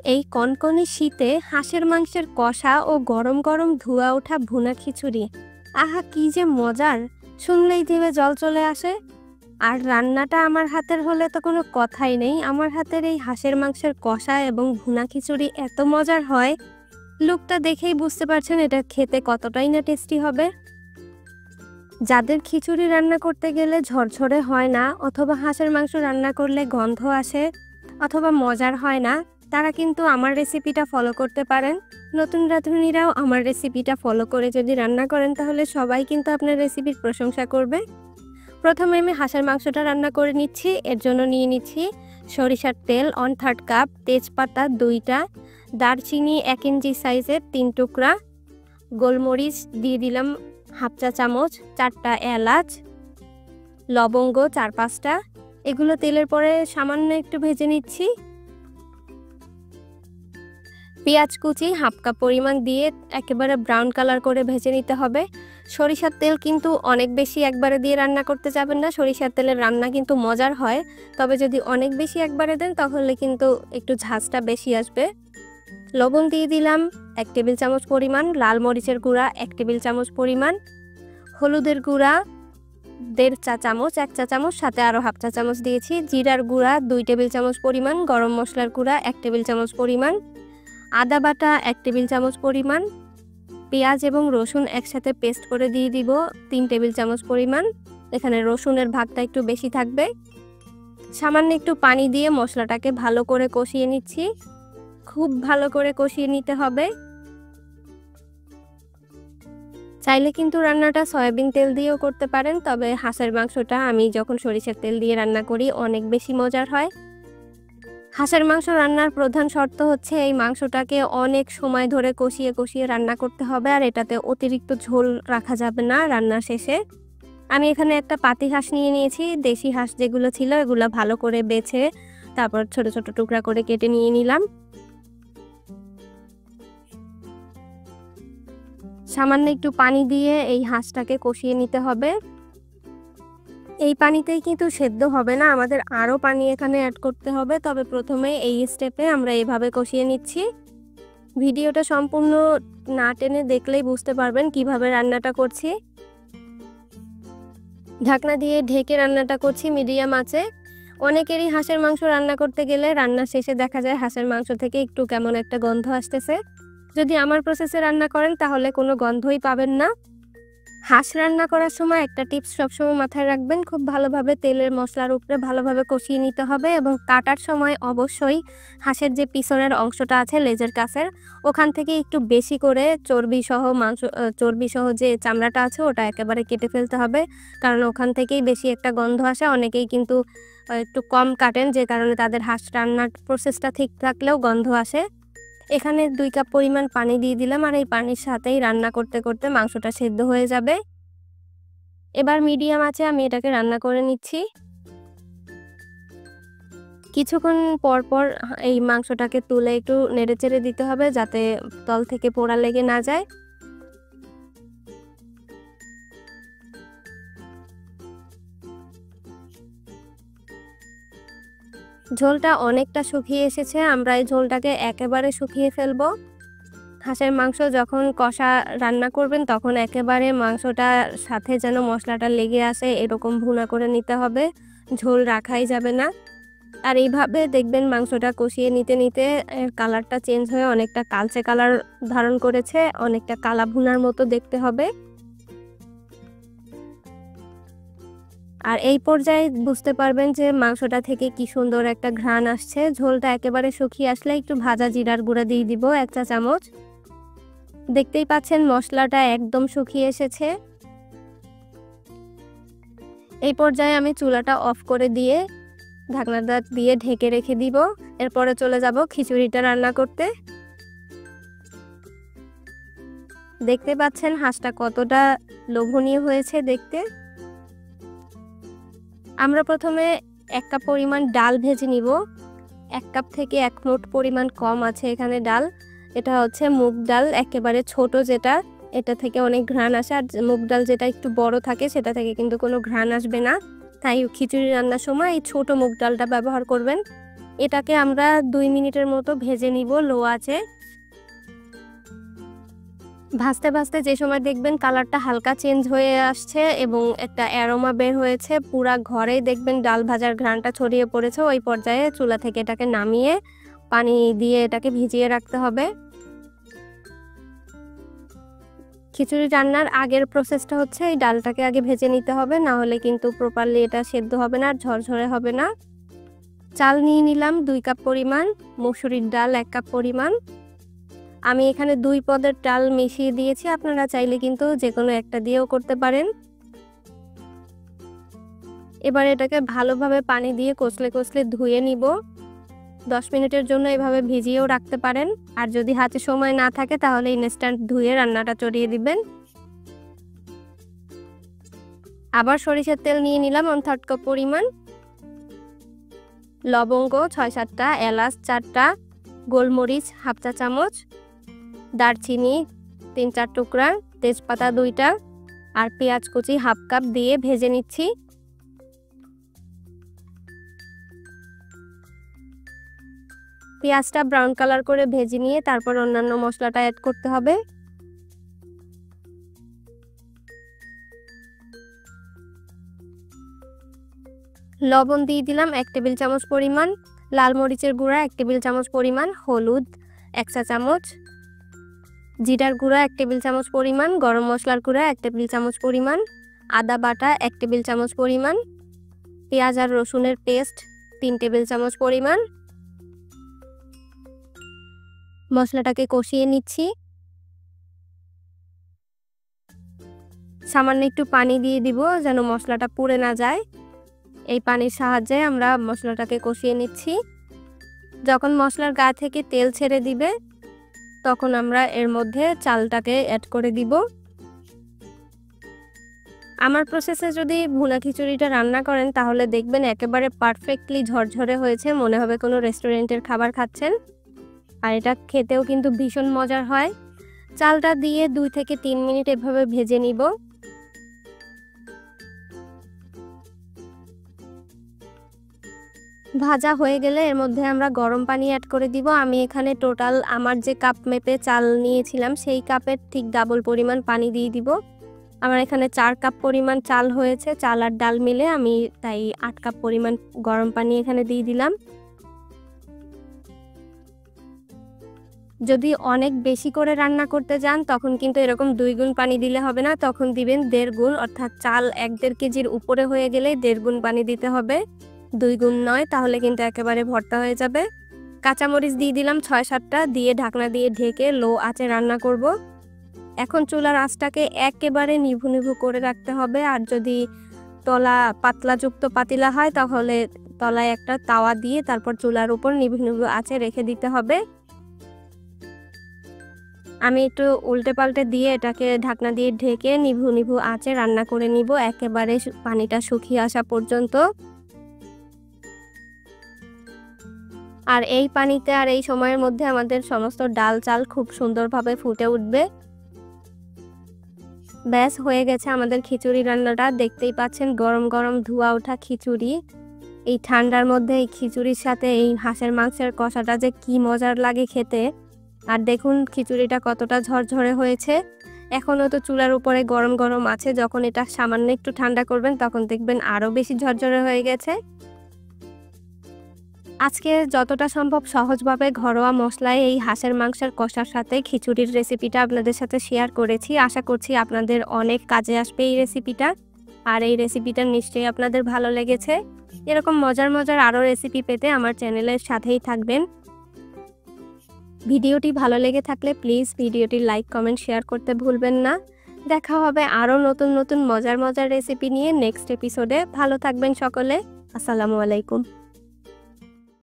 এই কনকনে শীতে হাঁসের মাংসের কষা ও গরম গরম ধোঁয়া ওঠা ভুনা খিচুড়ি, আহা কি যে মজার! শুনলেই জিভে জল চলে আসে। আর রান্নাটা আমার হাতের হলে তো কোনো কথাই নেই। আমার হাতের এই হাঁসের মাংসের কষা এবং ভুনা খিচুড়ি এত মজার হয়, লুকটা দেখেই বুঝতে পারছেন এটা খেতে কতটাই না টেস্টি হবে। যাদের খিচুড়ি রান্না করতে গেলে ঝরঝরে হয় না, অথবা হাঁসের মাংস রান্না করলে গন্ধ আসে, অথবা মজার হয় না, তারা কিন্তু আমার রেসিপিটা ফলো করতে পারেন। নতুন রাঁধুনিরাও আমার রেসিপিটা ফলো করে যদি রান্না করেন তাহলে সবাই কিন্তু আপনার রেসিপির প্রশংসা করবে। প্রথমে আমি হাঁসের মাংসটা রান্না করে নিচ্ছি। এর জন্য নিয়ে নিচ্ছি সরিষার তেল 1/3 কাপ, তেজপাতা 2টা, দারচিনি 1 ইঞ্চি সাইজের 3 টুকরা, গোলমরিচ দিয়ে দিলাম 1/2 চা চামচ, 4টা এলাচ, লবঙ্গ 4-5টা। এগুলো তেলের পরে সামান্য একটু ভেজে নিচ্ছি। পেঁয়াজ কুচি 1/2 কাপ পরিমাণ দিয়ে একেবারে ব্রাউন কালার করে ভেজে নিতে হবে। সরিষার তেল কিন্তু অনেক বেশি একবারে দিয়ে রান্না করতে যাবেন না, সরিষার তেলের রান্না কিন্তু মজার হয়, তবে যদি অনেক বেশি একবারে দেন তাহলে কিন্তু একটু ঝাঁজটা বেশি আসবে। লবণ দিয়ে দিলাম 1 টেবিল চামচ পরিমাণ, লাল মরিচের গুঁড়া 1 টেবিল চামচ পরিমাণ, হলুদের গুঁড়া 1.5 চা চামচ, 1 চা চামচ, সাথে আরও 1/2 চা চামচ দিয়েছি, জিরার গুঁড়া 2 টেবিল চামচ পরিমাণ, গরম মশলার গুঁড়া 1 টেবিল চামচ পরিমাণ, আদা বাটা 1 টেবিল চামচ পরিমাণ, পেঁয়াজ এবং রসুন একসাথে পেস্ট করে দিয়ে দিব 3 টেবিল চামচ পরিমাণ। এখানে রসুনের ভাগটা একটু বেশি থাকবে। সামান্য একটু পানি দিয়ে মশলাটাকে ভালো করে কষিয়ে নিচ্ছি। খুব ভালো করে কষিয়ে নিতে হবে। চাইলে কিন্তু রান্নাটা সয়াবিন তেল দিয়েও করতে পারেন, তবে হাঁসের মাংসটা আমি যখন সরিষার তেল দিয়ে রান্না করি অনেক বেশি মজার হয়। হাঁসের মাংস রান্নার প্রধান শর্ত হচ্ছে এই মাংসটাকে অনেক সময় ধরে কষিয়ে কষিয়ে রান্না করতে হবে, আর এটাতে অতিরিক্ত ঝোল রাখা যাবে না রান্না শেষে। আমি এখানে একটা পাতি হাঁস নিয়ে নিয়েছি। দেশি হাঁস যেগুলো ছিল এগুলো ভালো করে বেছে তারপর ছোট ছোট টুকরা করে কেটে নিয়ে নিলাম। সামান্য একটু পানি দিয়ে এই হাঁসটাকে কষিয়ে নিতে হবে। এই পানিতেই কিন্তু সেদ্ধ হবে না, আমাদের আরও পানি এখানে অ্যাড করতে হবে। তবে প্রথমে এই স্টেপে আমরা এভাবে কষিয়ে নিচ্ছি। ভিডিওটা সম্পূর্ণ না টেনে দেখলেই বুঝতে পারবেন কিভাবে রান্নাটা করছি। ঢাকনা দিয়ে ঢেকে রান্নাটা করছি মিডিয়াম আঁচে। অনেকেরই হাঁসের মাংস রান্না করতে গেলে রান্না শেষে দেখা যায় হাঁসের মাংস থেকে একটু কেমন একটা গন্ধ আসতেছে। যদি আমার প্রসেসে রান্না করেন তাহলে কোনো গন্ধই পাবেন না। হাঁস রান্না করার সময় একটা টিপস সবসময় মাথায় রাখবেন, খুব ভালোভাবে তেলের মশলার উপরে ভালোভাবে কষিয়ে নিতে হবে, এবং কাটার সময় অবশ্যই হাঁসের যে পিছনের অংশটা আছে লেজের কাছের ওখান থেকে একটু বেশি করে চর্বিসহ যে চামড়াটা আছে ওটা একেবারে কেটে ফেলতে হবে, কারণ ওখান থেকেই বেশি একটা গন্ধ আসে। অনেকেই কিন্তু একটু কম কাটেন, যে কারণে তাদের হাঁস রান্নার প্রসেসটা ঠিক থাকলেও গন্ধ আসে। এখানে 2 কাপ পরিমাণ পানি দিয়ে দিলাম, আর এই পানির সাথেই রান্না করতে করতে মাংসটা সেদ্ধ হয়ে যাবে। এবার মিডিয়াম আঁচে আমি এটাকে রান্না করে নিচ্ছি। কিছুক্ষণ পর পর এই মাংসটাকে তুলে একটু নেড়েচেড়ে দিতে হবে যাতে তল থেকে পোড়া লেগে না যায়। ঝোলটা অনেকটা শুকিয়ে এসেছে, আমরা এই ঝোলটাকে একেবারে শুকিয়ে ফেলবো। হাঁসের মাংস যখন কষা রান্না করবেন তখন একেবারে মাংসটার সাথে যেন মশলাটা লেগে আসে এরকম ভুনা করে নিতে হবে, ঝোল রাখাই যাবে না। আর এইভাবে দেখবেন মাংসটা কষিয়ে নিতে নিতে কালারটা চেঞ্জ হয়ে অনেকটা কালচে কালার ধারণ করেছে, অনেকটা কালা ভুনার মতো দেখতে হবে। আর এই পর্যায়ে বুঝতে পারবেন যে মাংসটা থেকে কি সুন্দর একটা ঘ্রাণ আসছে। ঝোলটা একেবারে শুকিয়ে আসলে একটু ভাজা জিরার গুঁড়া দিয়ে দিব 1 চা চামচ। দেখতেই পাচ্ছেন মশলাটা একদম শুকিয়ে এসেছে। এই পর্যায়ে আমি চুলাটা অফ করে দিয়ে ঢাকনাটা দিয়ে ঢেকে রেখে দিব। এরপরে চলে যাব খিচুড়িটা রান্না করতে। দেখতে পাচ্ছেন হাঁসটা কতটা লোভনীয় হয়েছে দেখতে। আমরা প্রথমে 1 কাপ পরিমাণ ডাল ভেজে নিব। 1 কাপ থেকে 1 মুঠ পরিমাণ কম আছে এখানে ডাল। এটা হচ্ছে মুগ ডাল, একেবারে ছোট যেটা, এটা থেকে অনেক ঘ্রাণ আসে। আর মুগ ডাল যেটা একটু বড় থাকে সেটা থেকে কিন্তু কোনো ঘ্রাণ আসবে না, তাই খিচুড়ি রান্নার সময় এই ছোট মুগ ডালটা ব্যবহার করবেন। এটাকে আমরা 2 মিনিটের মতো ভেজে নিব লো আঁচে। ভাজতে ভাজতে যে সময় দেখবেন কালারটা হালকা চেঞ্জ হয়ে আসছে এবং একটা অ্যারোমা বের হয়েছে, পুরা ঘরেই দেখবেন ডাল ভাজার ঘ্রাণটা ছড়িয়ে পড়েছে, ওই পর্যায়ে চুলা থেকে এটাকে নামিয়ে পানি দিয়ে এটাকে ভিজিয়ে রাখতে হবে। খিচুড়ি রান্নার আগের প্রসেসটা হচ্ছে এই ডালটাকে আগে ভেজে নিতে হবে, না হলে কিন্তু প্রপারলি এটা সেদ্ধ হবে না আর ঝরঝরে হবে না। চাল নিয়ে নিলাম 2 কাপ পরিমাণ, মসুরির ডাল 1 কাপ পরিমাণ। আমি এখানে 2 পদের ডাল মিশিয়ে দিয়েছি, আপনারা চাইলে কিন্তু যে কোনো একটা দিয়েও করতে পারেন। এবার এটাকে ভালোভাবে পানি দিয়ে কষলে কষলে ধুয়ে নিব। 10 মিনিটের জন্য এভাবে ভিজিয়েও রাখতে পারেন, আর যদি হাতে সময় না থাকে তাহলে ইনস্ট্যান্ট ধুয়ে রান্নাটা চড়িয়ে দিবেন। আবার সরিষার তেল নিয়ে নিলাম 1/3 কাপ পরিমাণ, লবঙ্গ 6-7টা, এলাচ 4টা, গোলমরিচ হাফ চা চামচ, দারচিনি 3-4 টুকরা, তেজপাতা 2টা আর পেঁয়াজ কুচি হাফ কাপ দিয়ে ভেজে নিচ্ছি। পেঁয়াজটা ব্রাউন কালার করে ভেজে নিয়ে তারপর অন্যান্য মশলাটা অ্যাড করতে হবে। লবণ দিয়ে দিলাম 1 টেবিল চামচ পরিমাণ, লাল মরিচের গুঁড়া 1 টেবিল চামচ পরিমাণ, হলুদ 1 চা চামচ, জিরার গুঁড়া 1 টেবিল চামচ পরিমাণ, গরম মশলার গুঁড়া 1 টেবিল চামচ পরিমাণ, আদা বাটা 1 টেবিল চামচ পরিমাণ, পেঁয়াজ আর রসুনের পেস্ট 3 টেবিল চামচ পরিমাণ। মশলাটাকে কষিয়ে নিচ্ছি। সামান্য একটু পানি দিয়ে দিব যেন মশলাটা পুড়ে না যায়। এই পানির সাহায্যে আমরা মশলাটাকে কষিয়ে নিচ্ছি। যখন মশলার গা থেকে তেল ছেড়ে দিবে তখন আমরা এর মধ্যে চালটাকে অ্যাড করে দিব। আমার প্রসেসে যদি ভুনা খিচুড়িটা রান্না করেন তাহলে দেখবেন একেবারে পারফেক্টলি ঝরঝরে হয়েছে, মনে হবে কোনো রেস্টুরেন্টের খাবার খাচ্ছেন। আর এটা খেতেও কিন্তু ভীষণ মজার হয়। চালটা দিয়ে 2 থেকে 3 মিনিট এভাবে ভেজে নিব। ভাজা হয়ে গেলে এর মধ্যে আমরা গরম পানি অ্যাড করে দিব। আমি এখানে টোটাল আমার যে কাপ মেপে চাল নিয়েছিলাম সেই কাপের ঠিক ডাবল পরিমাণ পানি দিয়ে দিব। আমার এখানে 4 কাপ পরিমাণ চাল হয়েছে, চাল আর ডাল মিলে আমি তাই 8 কাপ পরিমাণ গরম পানি এখানে দিয়ে দিলাম। যদি অনেক বেশি করে রান্না করতে যান তখন কিন্তু এরকম 2 গুণ পানি দিলে হবে না, তখন দিবেন 1.5 গুণ, অর্থাৎ চাল 1-1.5 কেজির উপরে হয়ে গেলে 1.5 গুণ পানি দিতে হবে, 2 গুণ নয়, তাহলে কিন্তু একেবারে ভর্তা হয়ে যাবে। কাঁচামরিচ দিয়ে দিলাম 6-7টা, দিয়ে ঢাকনা দিয়ে ঢেকে লো আঁচে রান্না করব। এখন চুলার আঁচটাকে একেবারে নিভু নিভু করে রাখতে হবে, আর যদি তলা পাতলাযুক্ত পাতিলা হয় তাহলে তলায় একটা তাওয়া দিয়ে তারপর চুলার উপর নিভু নিভু আঁচে রেখে দিতে হবে। আমি একটু উল্টে পাল্টে দিয়ে এটাকে ঢাকনা দিয়ে ঢেকে নিভু নিভু আঁচে রান্না করে নিব একেবারে পানিটা শুকিয়ে আসা পর্যন্ত। আর এই পানিতে আর এই সময়ের মধ্যে আমাদের সমস্ত ডাল চাল খুব সুন্দরভাবে ফুটে উঠবে। ব্যাস হয়ে গেছে আমাদের খিচুড়ি রান্নাটা। দেখতেই পাচ্ছেন গরম গরম ধোয়া ওঠা খিচুড়ি। এই ঠান্ডার মধ্যে এই খিচুড়ির সাথে এই হাঁসের মাংসের কষাটা যে কি মজার লাগে খেতে। আর দেখুন খিচুড়িটা কতটা ঝরঝরে হয়েছে। এখনও তো চুলার উপরে গরম গরম আছে, যখন এটা সামান্য একটু ঠান্ডা করবেন তখন দেখবেন আরও বেশি ঝরঝরে হয়ে গেছে। আজকে যতটা সম্ভব সহজভাবে ঘরোয়া মশলায় এই হাঁসের মাংসের কষার সাথে খিচুড়ির রেসিপিটা আপনাদের সাথে শেয়ার করেছি। আশা করছি আপনাদের অনেক কাজে আসবে এই রেসিপিটা, আর এই রেসিপিটা নিশ্চয়ই আপনাদের ভালো লেগেছে। এরকম মজার মজার আরও রেসিপি পেতে আমার চ্যানেলের সাথেই থাকবেন। ভিডিওটি ভালো লেগে থাকলে প্লিজ ভিডিওটি লাইক কমেন্ট শেয়ার করতে ভুলবেন না। দেখা হবে আরও নতুন নতুন মজার মজার রেসিপি নিয়ে নেক্সট এপিসোডে। ভালো থাকবেন সকলে। আসসালামু আলাইকুম।